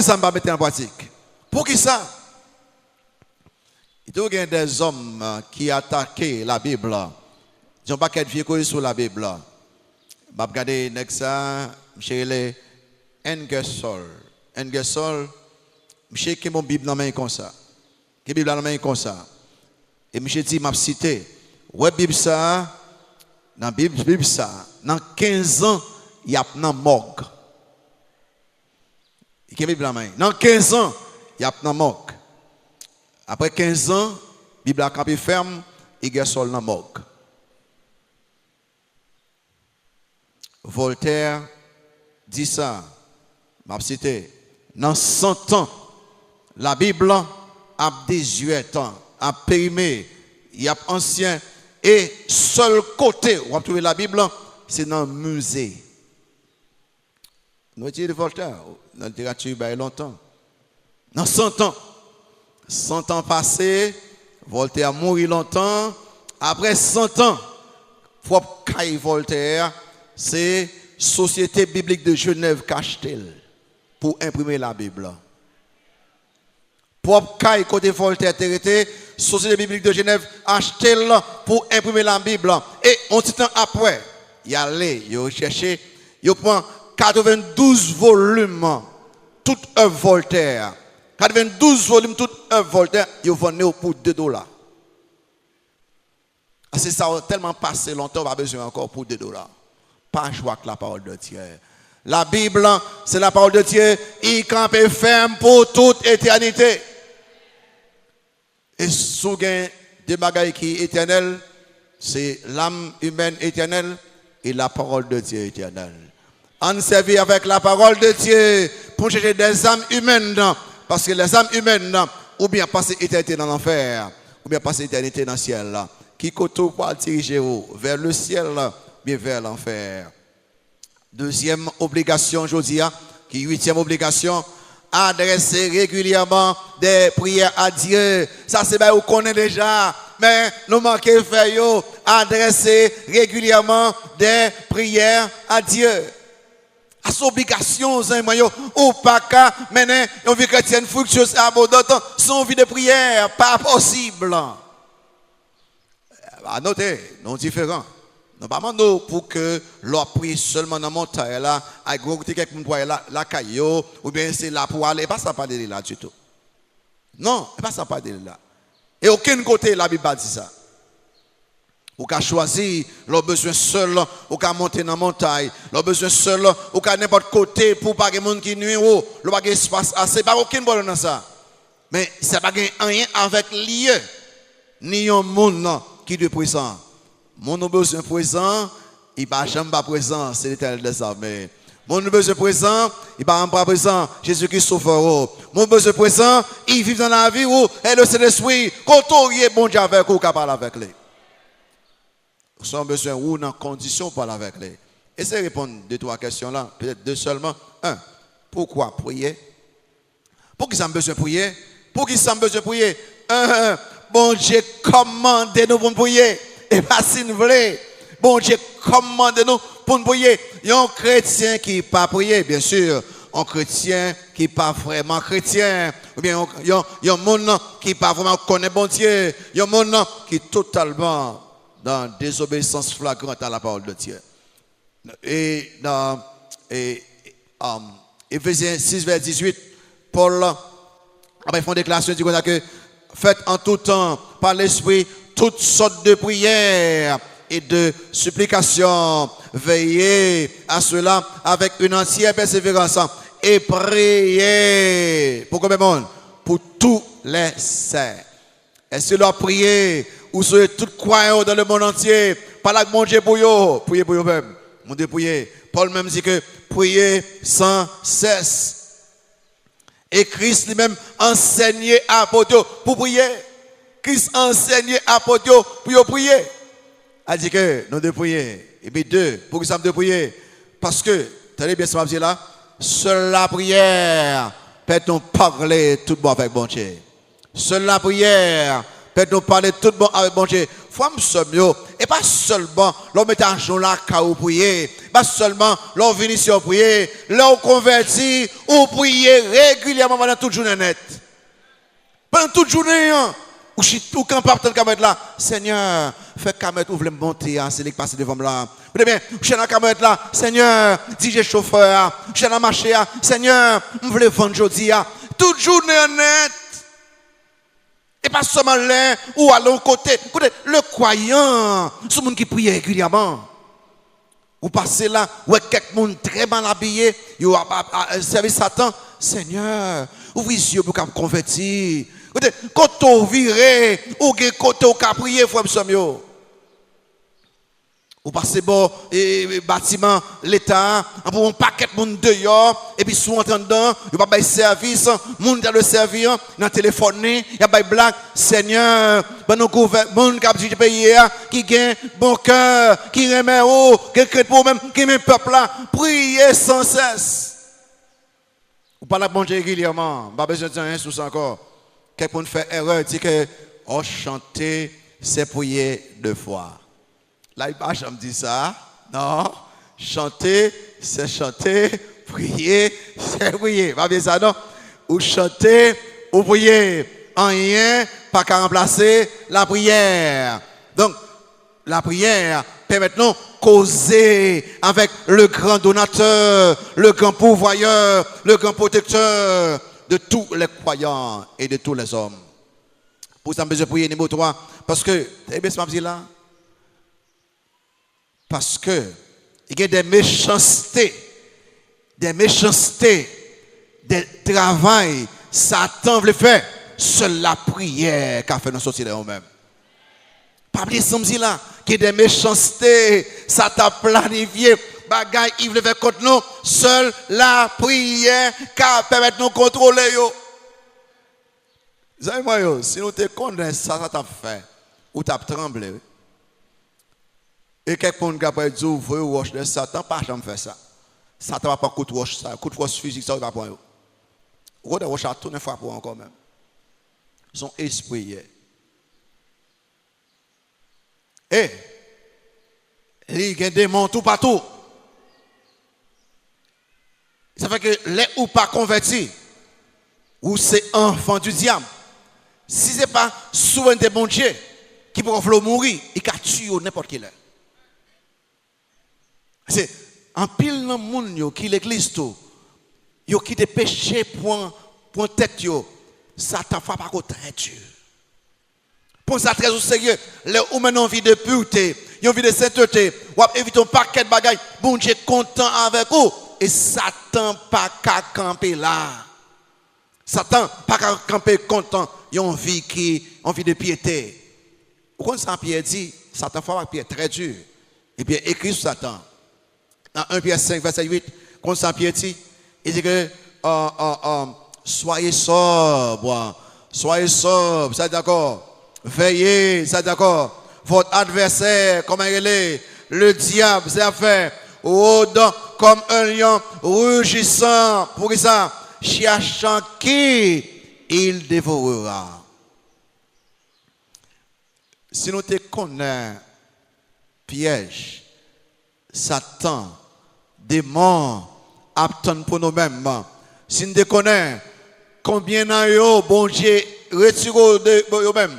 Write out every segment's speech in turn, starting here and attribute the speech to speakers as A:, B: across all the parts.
A: qui ça m'a mettre en pratique? Pour qui ça? Il y a des hommes qui attaquaient la Bible. Ils n'ont pas qu'à être sur la Bible. Je vais regarder ça, chez les Ingersoll. Ingersoll, je sais que mon Bible dans la main comme ça. Que Bible dans la main comme ça. Et je dis, je cité. Ouais, Bible ça, dans Bible ça, dans 15 ans, il y a une morgue. Que Bible dans la main. Dans 15 ans, il y a une morgue. Après 15 ans, la Bible a campé ferme, il y a sol dans la morgue. Voltaire dit ça, m'a cité, dans 100 ans, la Bible a 18 ans, a périmé, il y a ancien, et seul côté où on va trouver la Bible, c'est dans le musée. Nous étions de Voltaire, dans la littérature, il y a longtemps. Dans 100 ans. 100 ans passés, Voltaire a mouru longtemps. Après 100 ans, propre Caille Voltaire, c'est Société biblique de Genève Cachtel pour imprimer la Bible. Propre Caille côté Voltaire était Société biblique de Genève Cachtel pour imprimer la Bible. Et un petit temps après, il y a allé, il a cherché, il prend 92 volumes, toute œuvre Voltaire. 92 volumes, toute œuvre Voltaire, ils vendent pour $2. C'est ça, tellement passé longtemps, on a besoin encore pour $2. Pas jouer avec la parole de Dieu. La Bible, c'est la parole de Dieu, il campe ferme pour toute éternité. Et sous des bagailles qui est éternel, c'est l'âme humaine éternelle et la parole de Dieu éternelle. On servit avec la parole de Dieu pour chercher des âmes humaines. Parce que les âmes humaines, ou bien passer éternité dans l'enfer, ou bien passer éternité dans le ciel, qui côté pas diriger vers le ciel, bien vers l'enfer. Deuxième obligation, je dis, qui est 8e obligation, adresser régulièrement des prières à Dieu. Ça, c'est bien, vous connaissez déjà, mais nous manquons faire, adresser régulièrement des prières à Dieu. À son obligation, ou pas qu'à mener une vie chrétienne fructueuse et abondante sans vie de prière, pas possible. Notez, non différent. Nous pas demandons pour que l'on prie seulement dans la montagne là, avec quelqu'un pour la caillou, ou bien c'est là pour aller, pas ça pas de là du tout. Non, pas ça pas de là. Et aucun côté la Bible dit ça. Ou qu'à choisir, l'on besoin seul, ou qu'à monter dans la montagne, l'on besoin seul, ou qu'à n'importe côté pour pas que les gens qui nuit, l'on pas espace assez, pas aucun problème dans ça. Mais ça n'a pas rien avec lieu, ni un monde qui est présent. Mon besoin présent, il n'a jamais pas présent, c'est l'Éternel des armées. Mon besoin présent, il n'a pas présent, Jésus-Christ sauveur. Mon besoin présent, il vit dans la vie où, et le Saint-Esprit, quand on est bon Dieu avec vous, qu'on parle avec lui. Nous avons besoin ou dans condition pour parler avec lui. Essayez de répondre à 2-3 questions là, peut-être 2 seulement. 1. Pourquoi prier? Pour qui ça a besoin de prier? Pour qui ça a besoin de prier? Bon Dieu, commandez-nous pour prier. Et pas si nous voulons. Bon Dieu, commandez-nous pour nous prier. Il y a un chrétien qui n'est pas prié, bien sûr. Un chrétien qui n'est pas vraiment chrétien. Ou bien il y a un monde qui n'est pas vraiment connaît bon Dieu. Il y a un monde qui est totalement dans désobéissance flagrante à la parole de Dieu. Et dans Éphésiens 6, verset 18, Paul après font une déclaration dit que faites en tout temps par l'Esprit toutes sortes de prières et de supplications. Veillez à cela avec une entière persévérance et priez. Pour combien de monde? Pour tous les saints. Est-ce que leur prier ou sur tout croyant dans le monde entier, par la mon Dieu pour eux, priez pour eux-mêmes. Mon Dieu, priez. Paul même dit que priez sans cesse. Et Christ lui-même enseignait à apôtres pour prier. Christ enseignait à apôtres pour prier. Il dit que nous devons prier. Et puis 2, pour que ça me de prier. Parce que, tenez bien ce que je là, seule la prière peut-on parler tout bon avec bon Dieu. Seule la prière Faites nous parler tout bon avec bon Dieu. Femme somme et pas seulement l'homme met à jour là pour prier, pas seulement l'homme vient ici pour prier, l'homme converti ou prier régulièrement pendant toute journée net. Pendant toute journée, ou quand pas tant caméra là, Seigneur, fais caméra ouvre le monter, c'est les passer devant là. Vous bien, je suis dans la caméra là, Seigneur, dis j'ai chauffeur, je suis dans la marché, Seigneur, je veux vendre aujourd'hui, toute journée net. Et pas seulement l'un ou à l'autre côté. Écoutez, le croyant, ce monde qui prie régulièrement. Vous passez là, où quelqu'un très mal habillé, vous servez Satan. Seigneur, ouvrez les yeux pour qu'on convertir. Écoutez, quand on vire, ou quand on prier, frère Samuel. Vous passez bon bâtiment, l'État, pour un paquet de monde dehors, et puis sous en dedans, il va faire service, monde dans le servir, dans le téléphone, il y a des blagues, Seigneur, ben nos gouvernements qui a dit pays qui gagne bon cœur, qui remet haut, qui crée pour même, qui met peuple là, priez sans cesse. Vous parlez de bon Dieu régulièrement, pas besoin de dire un sous encore. Quelqu'un fait erreur, dit que chanter, c'est prier deux fois. Là, il ne me dit ça. Non. Chanter, c'est chanter. Prier, c'est prier. Pas bien ça, non? Ou chanter, ou prier. En rien, pas qu'à remplacer la prière. Donc, la prière permet nous causer avec le grand donateur, le grand pourvoyeur, le grand protecteur de tous les croyants et de tous les hommes. Pour ça, je prie numéro 3. Parce que, vous avez bien ce là? Parce que il y a des méchancetés, des travail, Satan veut faire. Seule la prière qu'a fait nous sortir de nous-mêmes. Pas oublier ce là, qu'il y a des méchancetés, Satan planifié, bagaille, il veut faire contre nous. Seule la prière qu'a permettre nous contrôler. Vous savez, si nous te connaissons, ça t'a fait, ou t'as tremblé. Et quelqu'un qui a dit, vous voyez, roche de Satan, pas jamais faire ça. Satan va pas coup de roche, ça, coup de force physique, ça, il va prendre. Vous voyez, roche à tout, une fois pour encore même. Son esprit. Et, il y a des démons tout partout. Ça fait que les ou pas convertis, ou c'est enfant du diable, si ce n'est pas souvent des bons dieux qui peuvent mourir, il peut tuer n'importe qui. C'est en pile dans le monde qui l'église tout, qui te péché pour tête yo, Satan fait pas très dur. Pour ça très au sérieux, les ou maintenant envie de pureté, envie de sainteté, ou éviter un paquet de bagailles, bon Dieu content avec vous et Satan pas qu'à camper là. Satan pas qu'à camper content, il a envie de piété. Quand ça Pierre dit, Satan fait pas Pierre très dur. Et bien écrit sur Satan. Dans 1 Pierre 5, verset 8, quand Saint Pierre dit, il dit que soyez sobre, ça d'accord, veillez, ça d'accord, votre adversaire, comment il est, le diable, c'est à faire, rôdant comme un lion, rugissant, pour ça, cherchant qui il dévorera. Si nous te connaissons, piège, Satan, démon, attend pour nous-mêmes. Si nous te connaissons, combien d'années, bon Dieu, retirez de vous-même,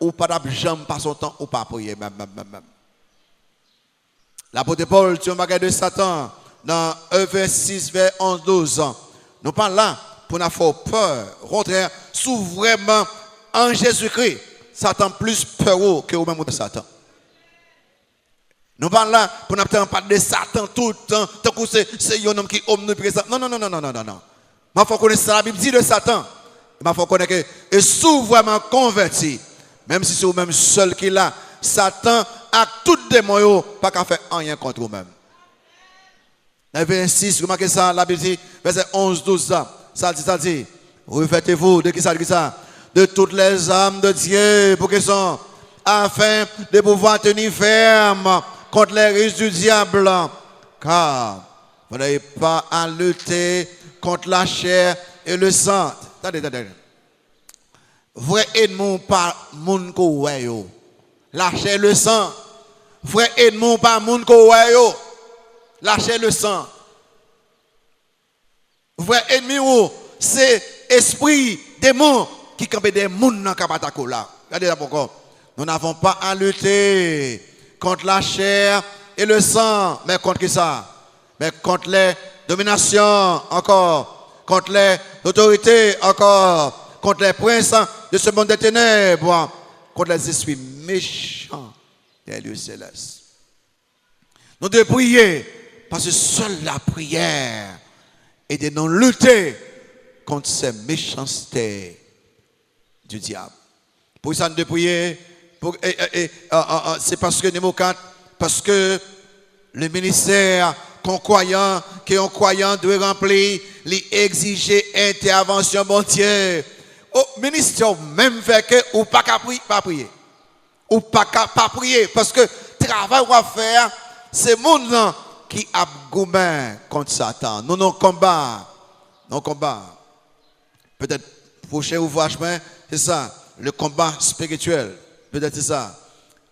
A: ou pas jamais pas son temps, ou pas prier même. L'apôtre Paul, tu as de Satan, dans 1 vers 6, vers 11, 12. Nous parlons là pour nous faire peur, rentrer sous vraiment en Jésus-Christ. Satan plus peur que vous-même de Satan. Nous parlons là pour ne pas parler de Satan tout le temps, tant que c'est un homme qui est omniprésent. Non. Il faut connaître la Bible dit de Satan. Il faut connaître que et sous vraiment converti, même si c'est vous-même seul qui est là, Satan a tout démon, pas qu'à faire rien contre vous-même. Verset 6, remarquez ça, la Bible dit, verset 11, 12, ça dit, revêtez-vous de qui ça? De toutes les âmes de Dieu, pour qu'ils sont, afin de pouvoir tenir ferme contre les risques du diable, car vous n'avez pas à lutter contre la chair et le sang. Attendez. Vrai ennemi pas moun ko wè yo. Lâchez le sang. Vrai ennemi pas moun ko wè yo. Lâchez le sang. Vrai ennemi ou c'est esprit démon qui campe des moun dans kapatako là. Regardez là pourquoi. Nous n'avons pas à lutter contre la chair et le sang, mais contre qui ça? Mais contre les dominations encore, contre les autorités encore, contre les princes de ce monde des ténèbres, contre les esprits méchants des lieux célestes. Nous devons prier parce que seule la prière est de nous lutter contre ces méchancetés du diable. Pour ça, nous devons prier. C'est parce que numéro 4, parce que le ministère qu'on croyant doit remplir, exiger intervention bon Dieu. Au ministère même fait que ou pas prier. Ou pas prier parce que travail qu'on va faire, c'est monde qui a goumé contre Satan. Nous non combat. Peut-être prochain ouvrage, c'est ça, le combat spirituel. Peut-être c'est ça.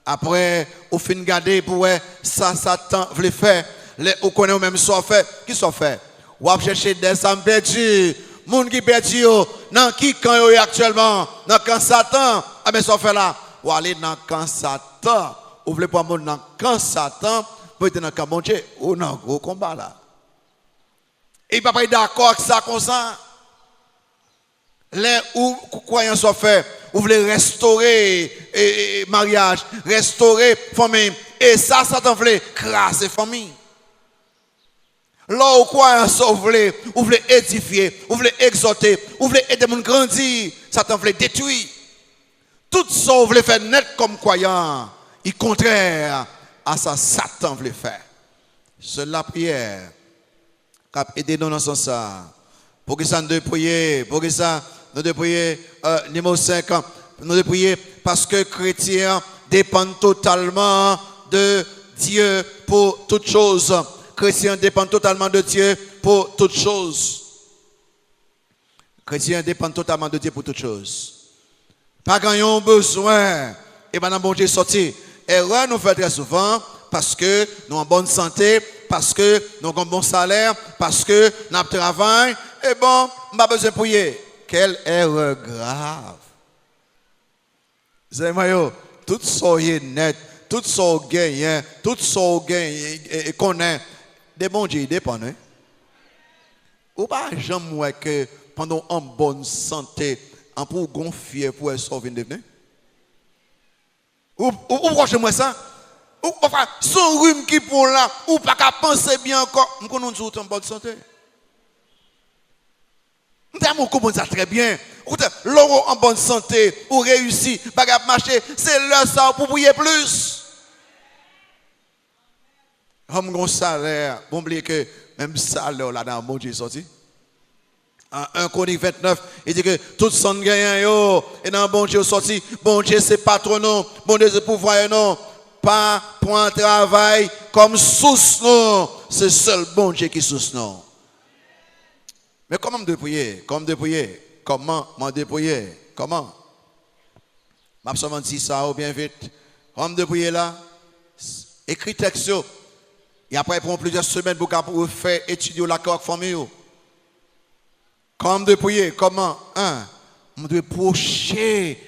A: Après, au fin de garder pour ça, Satan veut faire. Les ou connaît même soit fait. Qui soit fait? Ou à chercher des âmes perdues. Moun qui perdu, dans qui quand yo actuellement? Dans quand Satan, ah mais soit fait là. Ou aller dans quand Satan. Ou voulez pas moun dans quand Satan, pour être dans quand bon Dieu. Ou dans gros combat là. Et il pas d'accord avec ça comme ça. Les ou croyants soit fait. Vous voulez restaurer mariage, restaurer famille. Et ça, Satan voulait crasser famille. Là où quoi vous voulez édifier, vous voulez exhorter, vous voulez aider les gens à grandir, Satan voulait détruire. Tout ça, vous voulez faire net comme croyant, il contraire à ça, Satan voulait faire. C'est la prière qui a aidé nous dans ce sens. Pour que ça nous devons prier, pour que ça nous devons prier, numéro 5, nous devons prier parce que chrétiens dépendent totalement de Dieu pour toutes choses. Chrétiens dépendent totalement de Dieu pour toutes choses. Chrétiens dépendent totalement de Dieu pour toutes choses. Pas gagnons besoin. Et bien, bon Dieu sorti. Erreur nous fait très souvent parce que nous sommes en bonne santé, parce que nous avons un bon salaire, parce que nous avons travail. Et bon, on n'a pas besoin de prier. Quelle erreur grave. C'est moi, tout ça est net, tout ça est gagné, tout ça est connaît. Des bons dieux dépendent. Hein? Ou pas jamais que pendant en bonne santé, on peut gonfler pour être sauvé de venir. Ou proche-moi ça. Ou enfin, son rhume qui pour là, ou pas qu'à penser bien encore. Nous connaissons tout en bonne santé. Nous comprenons ça très bien. L'euro en bonne santé, ou réussi, bagarre marcher, c'est là ça pour prier plus. Comme un salaire, vous oubliez que même salaire là dans mon Dieu sorti. En 1 Corinthiens 29, il dit que tout son gagnant yo et dans bon Dieu sorti, bon Dieu c'est patron non, bon Dieu c'est pouvoir non, pas point travail comme source non, c'est seul bon Dieu qui source non. Mais comment me dépouiller? Comment me dépouiller? Comment me dépouiller? Comment? M'a seulement dit ça ou bien vite. Comment me dépouiller là? Écrit texte. Et après, il prend plusieurs semaines pour faire étudier la famille. Comment me dépouiller? Comment? On doit procher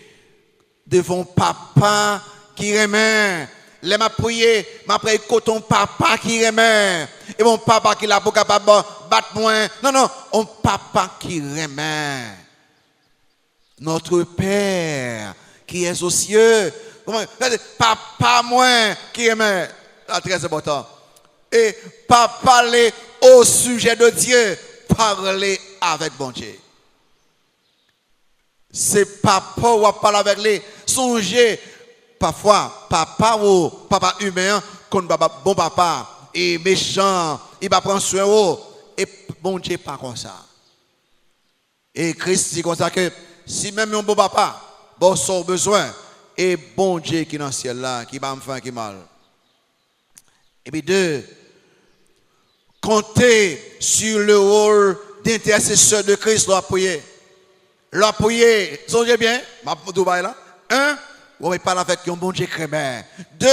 A: devant papa qui remet. Les m'a prié, m'a prié ton papa qui remet. Et mon papa qui l'a pas capable battre moins. Non, on papa qui remet. Notre Père qui est aux cieux. Papa moins qui remet. C'est très important. Et pas parler au sujet de Dieu, parler avec bon Dieu. C'est papa ou parler avec lui. Songez. Parfois, papa humain, comme bon papa, et méchant, il va prendre soin de et bon Dieu pas comme ça. Et Christ dit comme ça que si même un bon papa, bon son besoin, et bon Dieu qui est dans le ciel là, qui va me faire qui mal. Et puis 2, comptez sur le rôle d'intercesseur de Christ pour prier. la prière, songez bien, ma Dubaï là. Un, on parle avec un bon Dieu chrétien. Deux,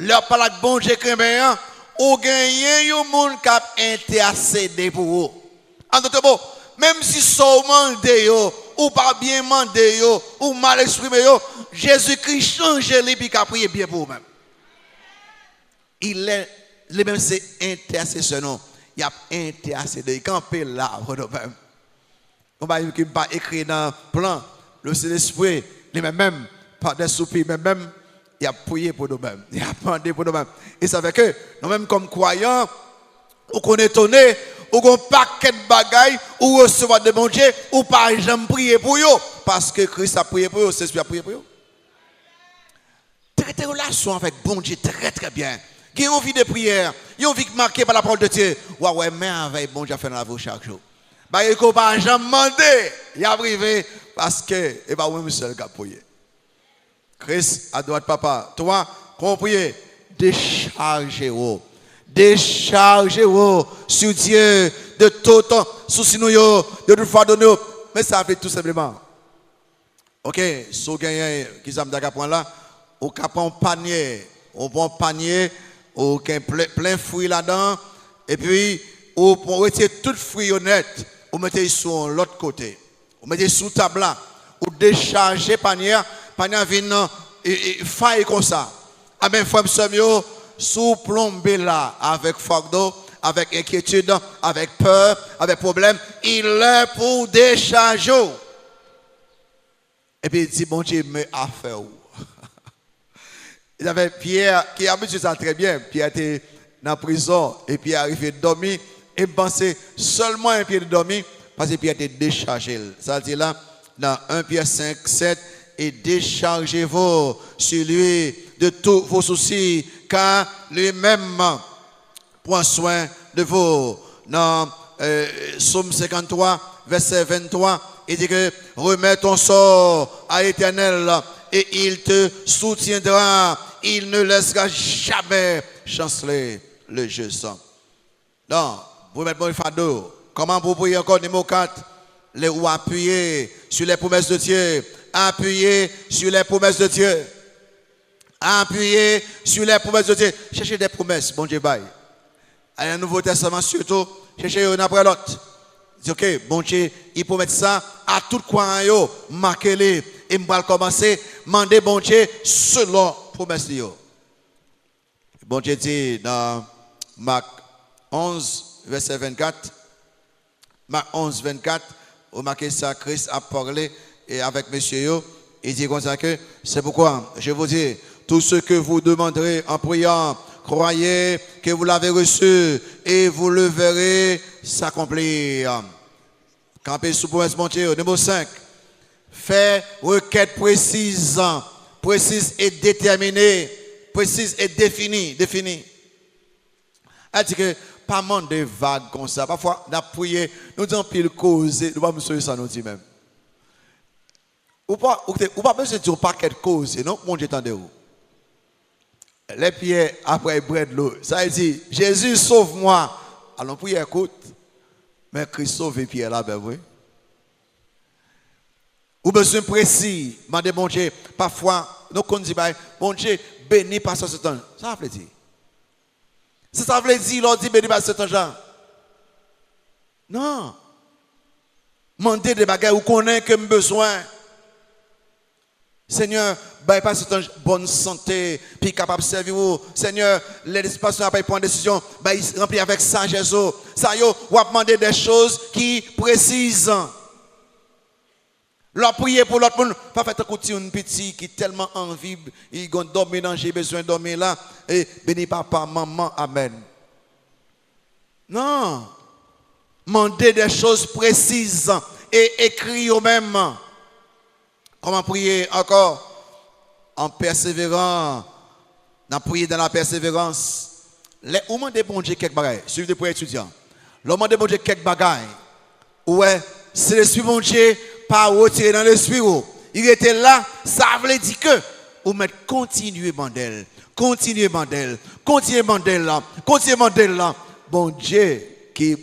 A: leur parle avec bon Dieu chrétien, ou gagner un monde qui a intercédé pour vous. En d'autres mots, même si seulement yo, ou pas bien mandé yo, ou mal exprimé yo, Jésus-Christ change les puis qu'a prié bien pour vous-même. Il est, les mêmes c'est intercesseur non. Il a intercédé, il campé là pour nous-mêmes. On va pas écrire dans le plan, le Saint-Esprit, les mêmes, par des soupirs, même, il a prié pour nous-mêmes, il a demandé pour nous-mêmes. Et ça fait que, nous-mêmes comme croyants, ou qu'on est étonné, ou qu'on paquet de bagailles, ou recevoir de bon Dieu, ou pas jamais prier pour eux, parce que Christ a prié pour eux, c'est ce qu'il a prié pour eux. Traiter relation avec bon Dieu très très bien. Qui ont envie de prière, ils ont envie de marquer par la parole de Dieu. Ouais, mais avec bon Dieu fait dans la vie chaque jour. Bah, il ne faut pas jamais demander. Il a privé parce que, et bah, oui, seul qui a prié. Christ, à droite, papa. Toi, qu'on prie, déchargez-vous. Déchargez-vous sur Dieu de tout temps, souci nous, de toute fois de nous. Mais ça fait tout simplement. Ok, si vous gagnez, qui ça me dit là, ou prend un panier, on prend un panier, ou plein fruits là-dedans, et puis, ou pour retirer tout fruit honnête, ou mettez sur l'autre côté. Vous mettez sous table là, ou déchargez panier vient faille comme ça. Ah ben, frère, sous plombé là, avec fardeau, avec inquiétude, avec peur, avec problème, il est pour décharger. Et puis il dit, bon Dieu, mais à faire où? Il avait Pierre, qui a habitué ça très bien. Pierre était dans la prison, et puis il est arrivé à dormir, et pensait seulement un pied de dormir, parce que Pierre était déchargé. Ça dit là, dans 1 Pierre 5, 7, et déchargez-vous sur lui de tous vos soucis, car lui-même prend soin de vous. Dans Psaume 53, verset 23, il dit que remets ton sort à l'Éternel et il te soutiendra. Il ne laissera jamais chanceler le juste. Donc, vous mettez bon fardeau. Comment vous priez encore numéro 4? Les ou appuyer sur les promesses de Dieu. Appuyer sur les promesses de Dieu. Appuyer sur les promesses de Dieu. Cherchez des promesses, bon Dieu, bye. À un Nouveau Testament surtout, cherchez une après l'autre. Dis ok, bon Dieu, il promet ça à tout croyant, marquez-les. Et je vais commencer, demander bon Dieu selon promesse. Bon Dieu dit dans Marc 11, verset 24. Marc 11, 24, vous marquez ça, Christ a parlé et avec monsieur, il dit comme ça que c'est pourquoi je vous dis, tout ce que vous demanderez en priant, croyez que vous l'avez reçu et vous le verrez s'accomplir. Campez sous promesse, mon Dieu. Numéro 5. Fait requête précise et déterminée, précise et définie. Elle dit que pas monde de vagues comme ça. Parfois, on a prié, nous disons pile cause, nous ne pouvons pas ça nous dit même. Ou pas besoin de dire paquet de causes, non? Mon Dieu, attendez-vous. Les pierres après bread l'eau. Ça veut dire, Jésus sauve-moi. Alors prier, écoute. Mais Christ sauve les pierres là, ben oui. Ou besoin précis, demandez bon Dieu. Parfois, nous on dit, bon Dieu, béni par ce temps. Ça veut dire. Si ça veut dire, l'on dit béni par ce temps. Non. Mandez des bagages où connaît que besoin. Seigneur, pas ce temps bonne santé, puis capable de servir vous. Seigneur, l'espace n'a pas prendre décision, il remplit avec sagesse. Ça y est, ou demander des choses qui précisent. Leur prier pour l'autre monde, pas faire un petit qui tellement envie, il a dormir dans j'ai besoin de dormir là, et béni papa, maman, amen. Non. Mandez des choses précises et écrire au même. Comment prier encore? En persévérant. Dans prier dans la persévérance. Les ou demandez bon Dieu quelques bagailles. Suivez pour étudiants. Le demandez bon Dieu quelques bagailles. Ouais, c'est l'esprit bon Dieu pas retirer dans l'esprit. Il était là, ça veut dire que vous mettez continuer mandel. Continuez mandel. Continuez mandel là. Continuez mandel là. Bon Dieu qui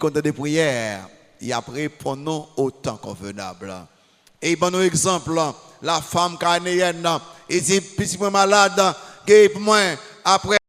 A: compte des prières. il a répondre au temps convenable. Et bon exemple, la femme canéenne, il dit, petit moi malade, pour moi, après